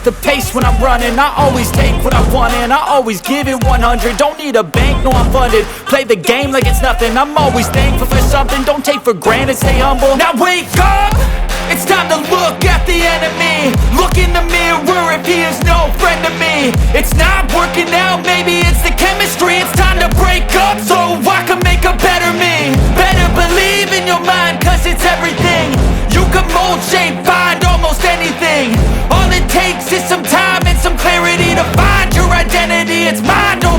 the pace when I'm running. I always take what I want and I always give it 100. Don't need a bank, no I'm funded. Play the game like it's nothing. I'm always thankful for something. Don't take for granted, stay humble. Now wake up! It's time to look at the enemy. Look in the mirror if he is no friend to me. It's not working out, maybe it's the chemistry. It's time to break up so I can make a better me. Better believe in your mind, cause it's everything. You can mold, shape, find almost anything. All it takes is some time and some clarity to find your identity. It's mine, don't